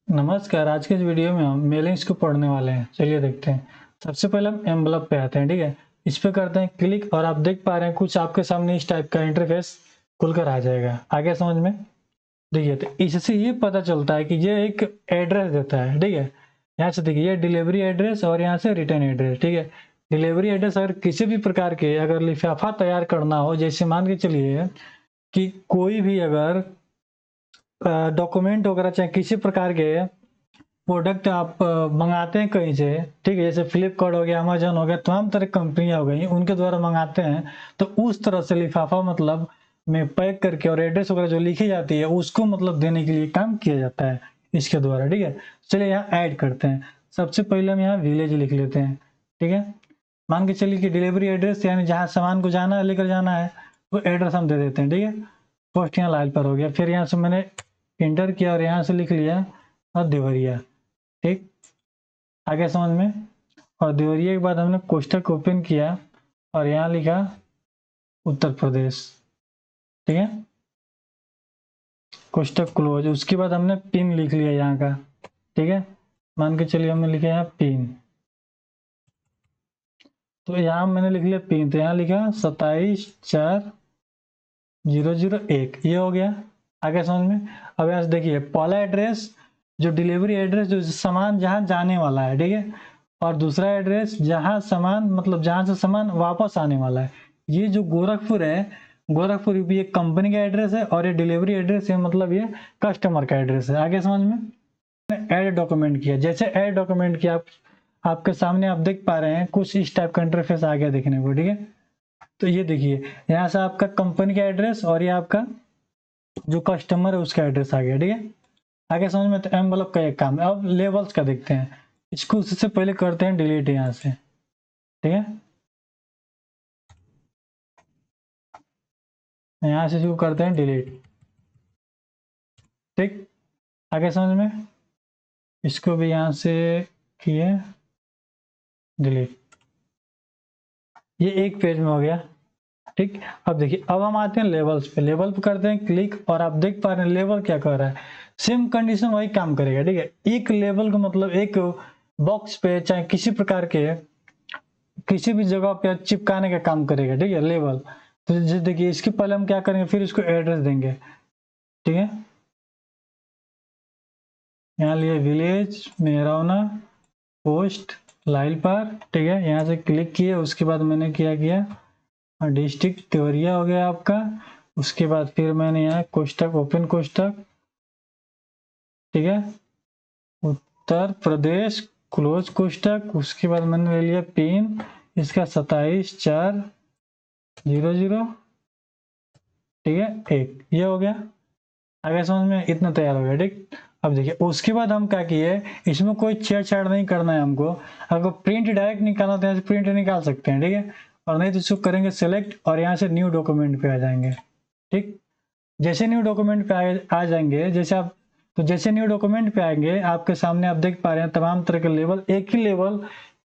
नमस्कार। आज के इस वीडियो में हम मेलिंग्स को पढ़ने वाले हैं। चलिए देखते हैं। सबसे पहले हम एनवेलप पे आते हैं। ठीक है, इस पे करते हैं क्लिक और आप देख पा रहे हैं कुछ आपके सामने इस टाइप का इंटरफेस खुलकर आ जाएगा। आगे समझ में देखिए, तो इससे ये पता चलता है कि ये एक एड्रेस देता है। ठीक है, यहाँ से देखिए ये डिलीवरी एड्रेस और यहाँ से रिटर्न एड्रेस। ठीक है, डिलीवरी एड्रेस अगर किसी भी प्रकार के अगर लिफाफा तैयार करना हो, जैसे मान के चलिए कि कोई भी अगर डॉक्यूमेंट वगैरह चाहे किसी प्रकार के प्रोडक्ट आप मंगाते हैं कहीं से, ठीक है, जैसे फ्लिपकार्ट हो गया, अमेजन हो गया, तमाम तरह की कंपनियां हो गई, उनके द्वारा मंगाते हैं, तो उस तरह से लिफाफा मतलब में पैक करके और एड्रेस वगैरह जो लिखी जाती है उसको मतलब देने के लिए काम किया जाता है इसके द्वारा। ठीक है, चलिए यहाँ ऐड करते हैं। सबसे पहले हम यहाँ विलेज लिख लेते हैं। ठीक है, मान के चलिए कि डिलीवरी एड्रेस यानी जहाँ सामान को जाना है, लेकर जाना है, वो एड्रेस हम दे देते हैं। ठीक है, फर्स्ट यहाँ लाल पर हो गया, फिर यहाँ से मैंने इंटर किया और यहाँ से लिख लिया और देवरिया। ठीक, आगे समझ में। और देवरिया के बाद हमने कोष्ठक ओपन किया और यहाँ लिखा उत्तर प्रदेश। ठीक है, कोष्ठक क्लोज। उसके बाद हमने पिन लिख लिया यहाँ का। ठीक है, मान के चलिए हमने लिखा यहाँ पिन, तो यहाँ मैंने लिख लिया पिन, तो यहाँ लिखा 274001, ये हो गया। आगे समझ में। अब यहाँ से देखिए पहला एड्रेस जो डिलीवरी एड्रेस जो सामान जहाँ जाने वाला है, ठीक है, और दूसरा एड्रेस जहाँ सामान मतलब जहाँ से सामान वापस आने वाला है। ये जो गोरखपुर है, गोरखपुर भी एक कंपनी का एड्रेस है और ये डिलीवरी एड्रेस है, मतलब ये कस्टमर का एड्रेस है। आगे समझ में। ऐड डॉक्यूमेंट किया, जैसे ऐड डॉक्यूमेंट किया आपके सामने आप देख पा रहे हैं कुछ इस टाइप का इंटरफेस आ गया देखने को। ठीक है, तो ये देखिए यहाँ से आपका कंपनी का एड्रेस और ये आपका जो कस्टमर है उसका एड्रेस आ गया। ठीक है, आगे समझ में। तो एनवेलप का एक काम है। अब लेवल्स का देखते हैं। इसको उससे पहले करते हैं डिलीट यहाँ से। ठीक है, यहाँ से इसको करते हैं डिलीट। ठीक, आगे समझ में। इसको भी यहाँ से किए डिलीट। ये एक पेज में हो गया। ठीक, अब देखिए अब हम आते हैं लेवल्स पे। लेवल पे करते हैं क्लिक और आप देख पा रहे हैं लेवल क्या कर रहा है। सेम कंडीशन वही काम करेगा। ठीक है, एक लेवल का मतलब एक बॉक्स पे चाहे किसी प्रकार के किसी भी जगह पे चिपकाने का काम करेगा। ठीक है, लेवल। तो जैसे देखिए इसके पहले हम क्या करेंगे, फिर इसको एड्रेस देंगे। ठीक है, यहाँ लिए विलेज मेहरौना पोस्ट लाइलपार। ठीक है, यहाँ से क्लिक किए, उसके बाद मैंने क्या किया डिस्ट्रिक्ट देवरिया हो गया आपका। उसके बाद फिर मैंने यहाँ कोष्ठक ओपन कोष्ठक, ठीक है, उत्तर प्रदेश क्लोज कोष्ठक। उसके बाद मैंने ले लिया पिन इसका 274001। ठीक है, एक ये हो गया। आगे समझ में। इतना तैयार हो गया। ठीक, अब देखिए उसके बाद हम क्या किए, इसमें कोई छेड़छाड़ नहीं करना है हमको। अगर प्रिंट डायरेक्ट निकालना तो यहाँ से प्रिंट निकाल सकते हैं। ठीक है, और नहीं तो इसको करेंगे सेलेक्ट और यहाँ से न्यू डॉक्यूमेंट पे आ जाएंगे। ठीक, जैसे न्यू डॉक्यूमेंट पे आ जाएंगे, जैसे आप तो जैसे न्यू डॉक्यूमेंट पे आएंगे आपके सामने आप देख पा रहे हैं तमाम तरह के लेवल, एक ही लेवल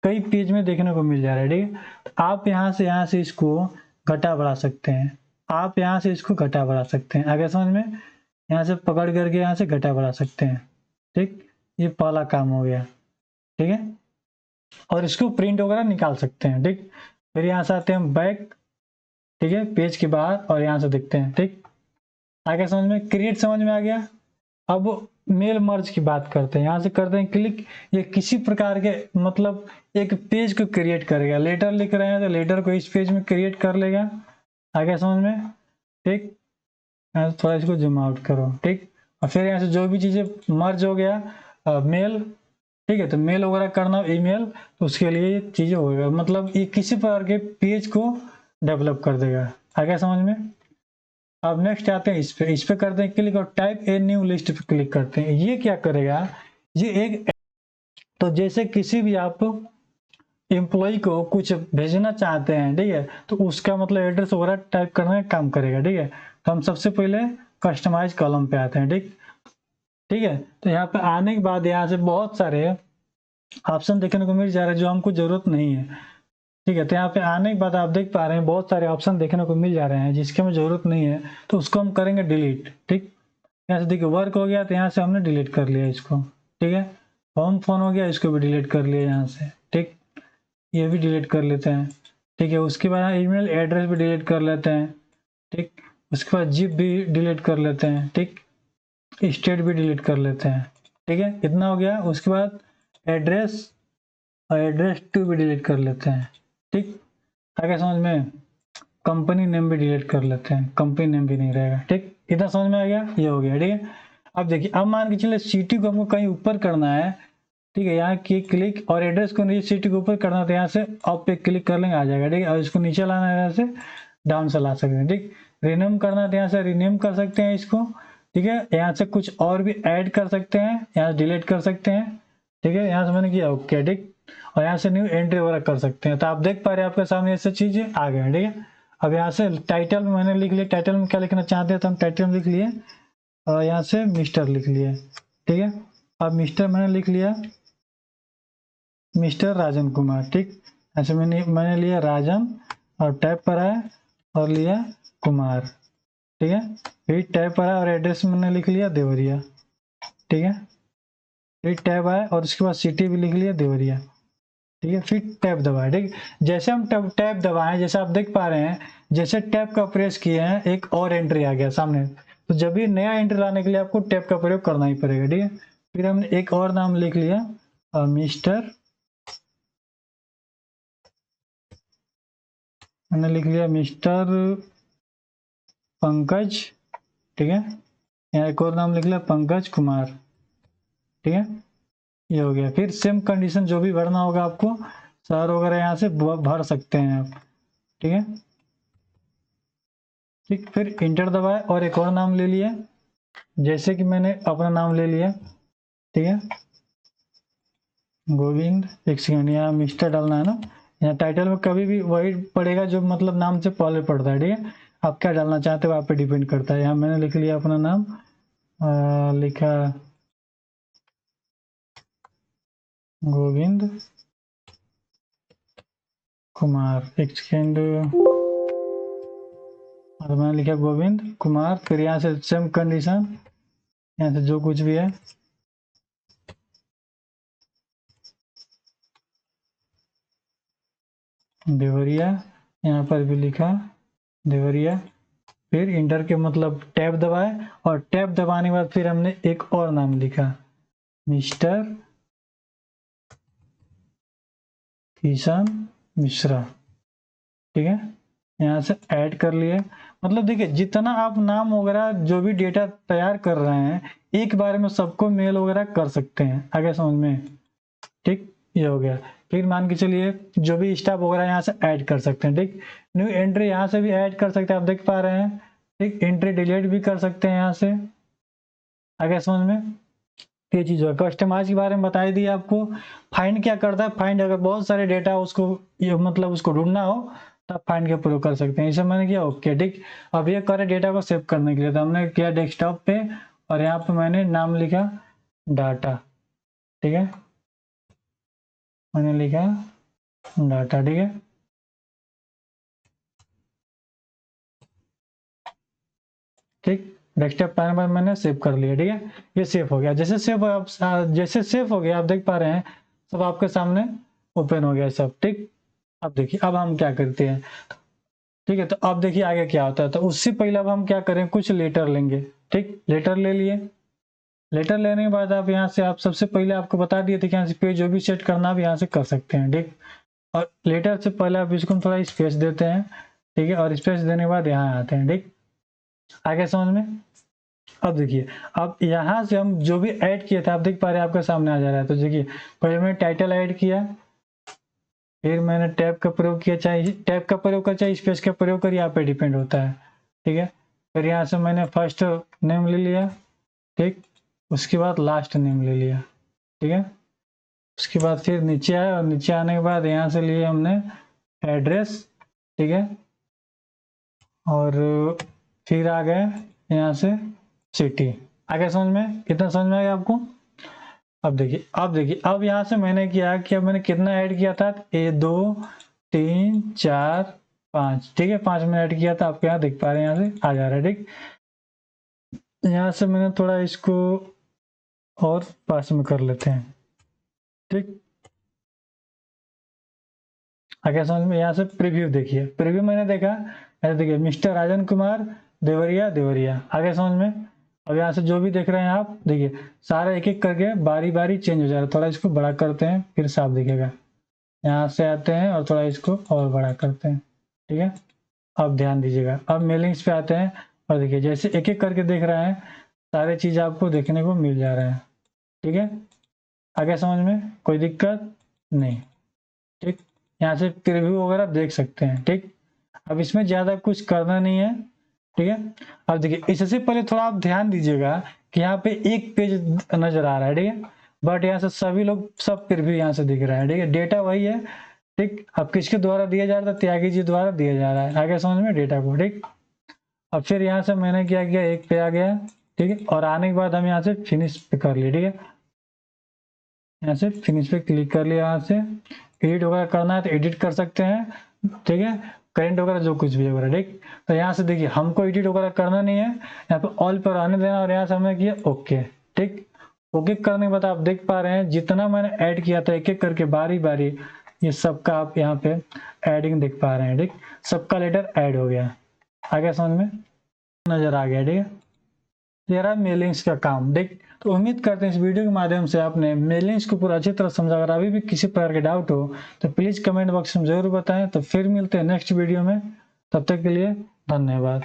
कई पेज में देखने को मिल जा रहा है। ठीक है, तो आप यहाँ से इसको घटा बढ़ा सकते हैं। आप यहाँ से इसको घटा बढ़ा सकते हैं। आगे समझ में। यहाँ से पकड़ करके यहाँ से घटा बढ़ा सकते हैं। ठीक, ये पहला काम हो गया। ठीक है, और इसको प्रिंट वगैरह निकाल सकते हैं। ठीक, फिर यहाँ से आते हैं बैक। ठीक है, पेज के बाहर और यहाँ से देखते हैं। ठीक, आगे समझ में। क्रिएट समझ में आ गया। अब मेल मर्ज की बात करते हैं। यहाँ से करते हैं क्लिक। ये किसी प्रकार के मतलब एक पेज को क्रिएट करेगा। लेटर लिख रहे हैं तो लेटर को इस पेज में क्रिएट कर लेगा। आगे समझ में। ठीक, थोड़ा इसको जूम आउट करो। ठीक, और फिर यहाँ से जो भी चीजें मर्ज हो गया मेल, ठीक है, तो मेल वगैरह करना ईमेल, तो उसके लिए चीजें होगा, मतलब ये किसी प्रकार के पेज को डेवलप कर देगा। आगे समझ में। अब नेक्स्ट आते हैं इस पे करते हैं क्लिक और टाइप ए न्यू लिस्ट पे क्लिक करते हैं। ये क्या करेगा, ये एक तो जैसे किसी भी आप एम्प्लॉय को कुछ भेजना चाहते हैं, ठीक है, तो उसका मतलब एड्रेस वगैरह टाइप करने का काम करेगा। ठीक है, तो हम सबसे पहले कस्टमाइज कॉलम पे आते हैं। ठीक है, तो यहाँ पे आने के बाद यहाँ से बहुत सारे ऑप्शन देखने को मिल जा रहा है जो हमको जरूरत नहीं है। ठीक है, तो यहाँ पे आने के बाद आप देख पा रहे हैं बहुत सारे ऑप्शन देखने को मिल जा रहे हैं जिसके हमें जरूरत नहीं है, तो उसको हम करेंगे डिलीट। ठीक, यहाँ से देखिए वर्क हो गया, तो यहाँ से हमने डिलीट कर लिया इसको। ठीक है। होम फोन हो गया, इसको भी डिलीट कर लिया यहाँ से, ठीक। ये भी डिलीट कर लेते हैं, ठीक है। उसके बाद ईमेल एड्रेस भी डिलीट कर लेते हैं, ठीक। उसके बाद जिप भी डिलीट कर लेते हैं, ठीक। स्टेट भी डिलीट कर लेते हैं, ठीक है। इतना हो गया। उसके बाद एड्रेस और एड्रेस टू भी डिलीट कर लेते हैं, ठीक। आगे समझ में। कंपनी नेम भी डिलीट कर लेते हैं, कंपनी नेम भी नहीं रहेगा, ठीक। इतना समझ में आ गया, ये हो गया, ठीक है। अब देखिए, अब मान के चलिए सिटी को हमको कहीं ऊपर करना है, ठीक है। यहाँ की क्लिक और एड्रेस को नीचे सिटी के ऊपर करना, तो यहाँ से अप पे क्लिक कर लेंगे, आ जाएगा, ठीक है। और इसको नीचे लाना है, यहाँ से डाउन से ला सकते हैं, ठीक। रिनेम करना है तो यहाँ से रिनेम कर सकते हैं इसको, ठीक है। यहाँ से कुछ और भी ऐड कर सकते हैं, यहाँ से डिलीट कर सकते हैं, ठीक है। यहाँ से मैंने किया ओके, ठीक। और यहाँ से न्यू एंट्री वगैरह कर सकते हैं। तो आप देख पा रहे हैं आपके सामने ऐसे चीजें आ गए, ठीक है। अब यहाँ से टाइटल में मैंने लिख लिया, टाइटल में क्या लिखना चाहते हैं तो हम टाइटल में लिख लिए, और यहाँ से मिस्टर लिख लिए, ठीक है। अब मिस्टर मैंने लिख लिया, मिस्टर राजन कुमार, ठीक। ऐसे मैंने लिया राजन और टैब पर आया और लिया कुमार, ठीक है। फिर टैब पर आया और एड्रेस मैंने लिख लिया देवरिया, ठीक है। फिर टैब आया और उसके बाद सिटी भी लिख लिया देवरिया, ठीक है। फिर टैब दबाए, ठीक। जैसे हम टैब दबाएं, जैसे आप देख पा रहे हैं, जैसे टैब का प्रेस किए हैं एक और एंट्री आ गया सामने। तो जब भी नया एंट्री लाने के लिए आपको टैब का प्रयोग करना ही पड़ेगा, ठीक है। फिर हमने एक और नाम लिख लिया, मिस्टर, मैंने लिख लिया मिस्टर पंकज, ठीक है। यहाँ एक और नाम लिख लिया पंकज कुमार, ठीक है। ये हो गया। फिर सेम कंडीशन जो भी भरना होगा आपको, शहर वगैरह यहाँ से भर सकते हैं आप, ठीक है, ठीक। फिर इंटर दबाए और एक और नाम ले लिया, जैसे कि मैंने अपना नाम ले लिया, ठीक है, गोविंद। एक सेकंड, यहाँ मिस्टर डालना है ना। यहाँ टाइटल में कभी भी वही पड़ेगा जो मतलब नाम से पहले पड़ता है, ठीक है। आप क्या डालना चाहते हो आप पे डिपेंड करता है। यहाँ मैंने लिख लिया अपना नाम, लिखा गोविंद कुमार। एक सेकेंड, और मैंने लिखा गोविंद कुमार। फिर यहाँ से सेम कंडीशन, यहाँ से जो कुछ भी है, देवरिया, यहाँ पर भी लिखा देवरिया। फिर इंटर के मतलब टैब दबाए, और टैब दबाने के बाद फिर हमने एक और नाम लिखा, मिस्टर किशन मिश्रा, ठीक है। यहाँ से ऐड कर लिए। मतलब देखिए, जितना आप नाम वगैरह जो भी डेटा तैयार कर रहे हैं, एक बार में सबको मेल वगैरह कर सकते हैं, आगे समझ में, ठीक। ये हो गया। फिर मान के चलिए जो भी स्टाफ वगैरह यहाँ से ऐड कर सकते हैं, ठीक। न्यू एंट्री यहाँ से भी ऐड कर सकते हैं, आप देख पा रहे हैं, ठीक। एंट्री डिलीट भी कर सकते हैं यहाँ से, आगे समझ में। ये चीज है। कस्टमाइज के बारे में बताई दी आपको। फाइंड क्या करता है, फाइंड अगर बहुत सारे डेटा उसको ये मतलब उसको ढूंढना हो, तब फाइंड का प्रयोग कर सकते हैं। इसे मैंने किया ओके, ठीक। अब ये करे डेटा को सेव करने के लिए, तो हमने किया डेस्कटॉप पे, और यहाँ पे मैंने नाम लिखा डाटा, ठीक है। मैंने लिखा डाटा, ठीक है, ठीक। डेस्कटॉप पैनल पर मैंने सेव कर लिया, ठीक है। ये सेव हो गया। जैसे सेव हो गया, आप देख पा रहे हैं सब आपके सामने ओपन हो गया सब, ठीक। अब देखिए, अब हम क्या करते हैं, ठीक है। तो अब देखिए आगे क्या होता है। तो उससे पहले अब हम क्या करें, कुछ लेटर लेंगे, ठीक। लेटर ले लिए। लेटर लेने के बाद आप यहाँ से, आप सबसे पहले आपको बता दिए थे कि यहाँ से पेज जो भी सेट करना आप यहाँ से कर सकते हैं, ठीक। और लेटर से पहले आप इसको थोड़ा स्पेस देते हैं, ठीक है। और स्पेस देने के बाद यहाँ आते हैं, ठीक। आगे समझ में। अब देखिए, अब यहाँ से हम जो भी ऐड किए थे, आप देख पा रहे हैं आपके सामने आ जा रहा है। तो देखिए, पहले मैंने टाइटल ऐड किया, फिर मैंने टैब का प्रयोग किया, चाहे टैब का प्रयोग कर चाहे स्पेस का प्रयोग कर, यहाँ पे डिपेंड होता है, ठीक है। फिर यहाँ से मैंने फर्स्ट नेम ले लिया, ठीक। उसके बाद लास्ट नेम ले लिया, ठीक है। उसके बाद फिर नीचे आया, और नीचे आने के बाद यहाँ से लिए हमने एड्रेस, ठीक है। और फिर आ गए यहाँ से सिटी। आगे समझ में, कितना समझ में आया आपको। अब देखिए अब यहाँ से मैंने किया कि अब मैंने कितना ऐड किया था, 2 3 4 5, ठीक है। 5 मैंने ऐड किया था, आपके यहाँ देख पा रहे हैं, यहाँ से आ जा रहा है, ठीक। यहाँ से मैंने थोड़ा इसको और पास में कर लेते हैं। ठीक, आगे समझ में। यहाँ से प्रीव्यू देखिए, प्रीव्यू मैंने देखा, ऐसे देखिए मिस्टर राजन कुमार देवरिया देवरिया, आगे समझ में। अब यहाँ से जो भी देख रहे हैं आप देखिए सारे एक एक करके बारी बारी चेंज हो जा रहा है। थोड़ा इसको बड़ा करते हैं फिर साफ दिखेगा। यहाँ से आते हैं और थोड़ा इसको और बड़ा करते हैं। ठीक है, अब ध्यान दीजिएगा, अब मेलिंग्स पे आते हैं और देखिए जैसे एक एक करके देख रहे हैं सारे चीज आपको देखने को मिल जा रहे हैं। ठीक है, आगे समझ में, कोई दिक्कत नहीं। ठीक, यहाँ से प्रीव्यू वगैरह देख सकते हैं। ठीक, अब इसमें ज्यादा कुछ करना नहीं है। ठीक है, अब देखिए इससे पहले थोड़ा आप ध्यान दीजिएगा कि यहाँ पे एक पेज नजर आ रहा है। ठीक है, बट यहाँ से सभी लोग सब प्रीव्यू यहाँ से दिख रहा है। ठीक है, डेटा वही है। ठीक, अब किसके द्वारा दिया जा रहा था, त्यागी जी द्वारा दिया जा रहा है। आगे समझ में डेटा को। ठीक, अब फिर यहाँ से मैंने क्या किया, एक पे आ गया। ठीक है, और आने के बाद हम यहाँ से फिनिश पे कर लिए। ठीक है, यहाँ से फिनिश पे क्लिक कर लिया। यहाँ से एडिट वगैरह करना है तो एडिट कर सकते हैं। ठीक है, करेंट वगैरह जो कुछ भी वगैरह। ठीक, तो यहाँ से देखिए हमको एडिट वगैरह करना नहीं है, यहाँ पे ऑल पर आने देना और यहाँ से हमने किया ओके। ठीक, ओके करने के बाद आप देख पा रहे हैं जितना मैंने ऐड किया था एक एक करके बारी बारी, ये सबका आप यहाँ पे एडिंग देख पा रहे हैं। ठीक, सबका लेटर ऐड हो गया। आगे समझ में नजर आ गया। ठीक है, ये रहा मेलिंग्स का काम। देख, तो उम्मीद करते हैं इस वीडियो के माध्यम से आपने मेलिंग्स को पूरा अच्छी तरह समझा। अगर अभी भी किसी प्रकार के डाउट हो तो प्लीज कमेंट बॉक्स में जरूर बताएं। तो फिर मिलते हैं नेक्स्ट वीडियो में, तब तक के लिए धन्यवाद।